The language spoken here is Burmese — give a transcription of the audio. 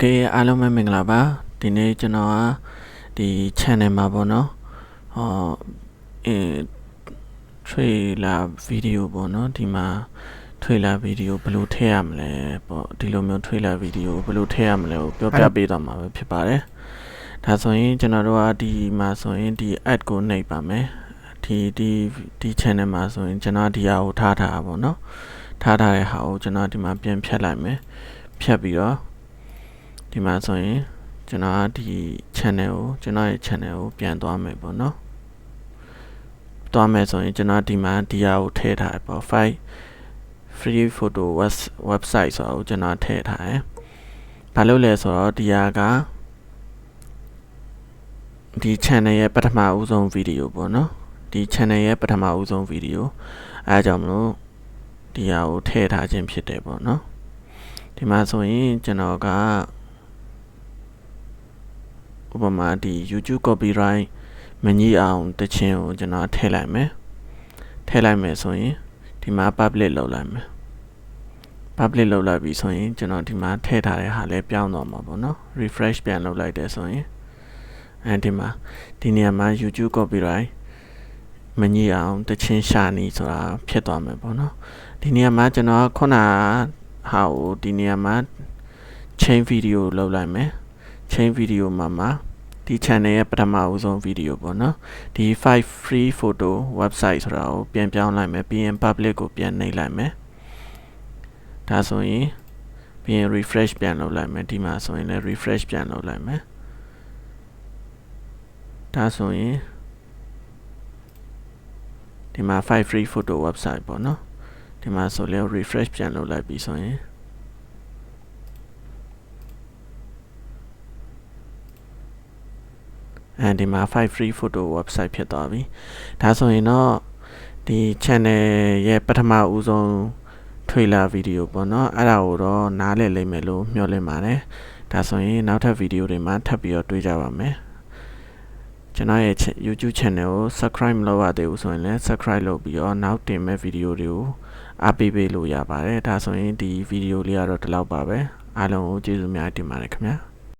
Okay အားလုံးပဲမင်္ဂလာပါဒီနေ့ကျွန်တော်ကဒီ channel မှာပေါ့နော်trailer video ပေါ့နော်ဒီမှာ trailer video ဘယ်လိုထည့်ရမလဲပေါ့ဒီလိုမျိုး trailer video ဘယ်လိုထည့်ရမလဲကိုပြောပြပေးတော့မှာပဲဖြစ်ပါတယ်ဒါဆိုရင်ကျွန်တော်တို့ကဒီမှာဆိုရင်ဒီ add ကိုနှိပ်ပါမယ်ဒီ channel မှာဆိုရင်ကျွန်တော်ဒီဟာကိုထားတာပေါ့နော်ထားထားတဲ့ဟာကိုကျွန်တော်ဒီမှာပြန်ဖြတ်လိုက်မယ်ဖြတ်ပြီးတော့ဒီမှာဆိုရင်ကျွန်တော်ဒီ channel ကိုကျွန်တော်ရဲ့ channel ကိုပြန်သွားမယ်ပေါ့နော်သွားမယ်ဆိုရင်ကျွန်တော်ဒီမှာဒီဟာကိုထည့်ထားပေါ့ file free photo website ဆိုတော့ကျွန်တော်ထည့်ထားတယ်ဘာလို့လဲဆိုတော့ဒီဟာကဒီ channel ရဲ့ပထမဦးဆုံး video ပေါ့နော်ဒီ channel ရဲ့ပထမဦးဆုံး video အဲဒါကြောင့်မလို့ဒီဟာကိုထည့်ထားခြင်းဖြစ်တယ်ပေါ့နော်ဒီမှာဆိုရင်ကျွန်တော်ကဥပမာဒီ YouTube copyright မငြိအောင်တခြင်းကိုကျွန်တော်ထည့်လိုက်မယ်ဆိုရင်ဒီမှာ public လုပ်လိုက်မယ် public လုပ်လိုက်ပြီဆိုရင်ကျွန်တော်ဒီမှာထည့်ထားတဲ့ဟာလည်းပြောင်းသွားမှာပေါ့နော် refresh ပြန်လုပ်လိုက်တယ်ဆိုရင်အဲဒီမှာဒီနေရာမှာ YouTube copyright မငြိအောင်တခြင်းရှာနေဆိုတာဖြစ်သွားမယ်ပေါ့နော်ဒီနေရာမှာကျွန်တော်ခုနဟာကိုဒီနေရာမှာ chain video လုပ်လိုက်မယ် chain video မှာဒီ channel ရဲ့ပထမဦးဆုံး video ပေါ့နော်ဒီ 5 free photo website ဆိုတာကိုပြန်ပြောင်းလိုက်မယ်ပြီးရင် public ကိုပြန်နှိပ်လိုက်မယ်ဒါဆိုရင်ပြီးရင် refresh ပြန်လုပ်လိုက်မယ်ဒီမှာဆိုရင်လည်း refresh ပြန်လုပ်လိုက်မယ်ဒါဆိုရင်ဒီမှာ 5 free photo website ပေါ့နော်ဒီမှာဆိုလဲ refresh ပြန်လုပ်လိုက်ပြီဆိုရင်ဒီမှာ 5 free photo website ဖြစ်သွားပြီဒါဆိုရင်တော့ဒီ channel ရဲ့ပထမဦးဆုံး trailer video ပေါ့နော်အဲ့ဒါကိုတော့နားလည်လိမ့်မယ်လို့မျှော်လင့်ပါတယ်ဒါဆိုရင်နောက်ထပ် video တွေမှာထပ်ပြီးတော့တွေ့ကြပါမယ်ကျွန်တော်ရဲ့ YouTube channel ကို subscribe မလုပ်ရသေးဘူးဆိုရင်လည်း subscribe လုပ်ပြီးတော့နောက်တင်မဲ့ video တွေကိုအားပေးလို့ရပါတယ်ဒါဆိုရင်ဒီ video လေးကတော့ဒီလောက်ပါပဲအားလုံးကိုကျေးဇူးများတင်ပါတယ်ခင်ဗျာ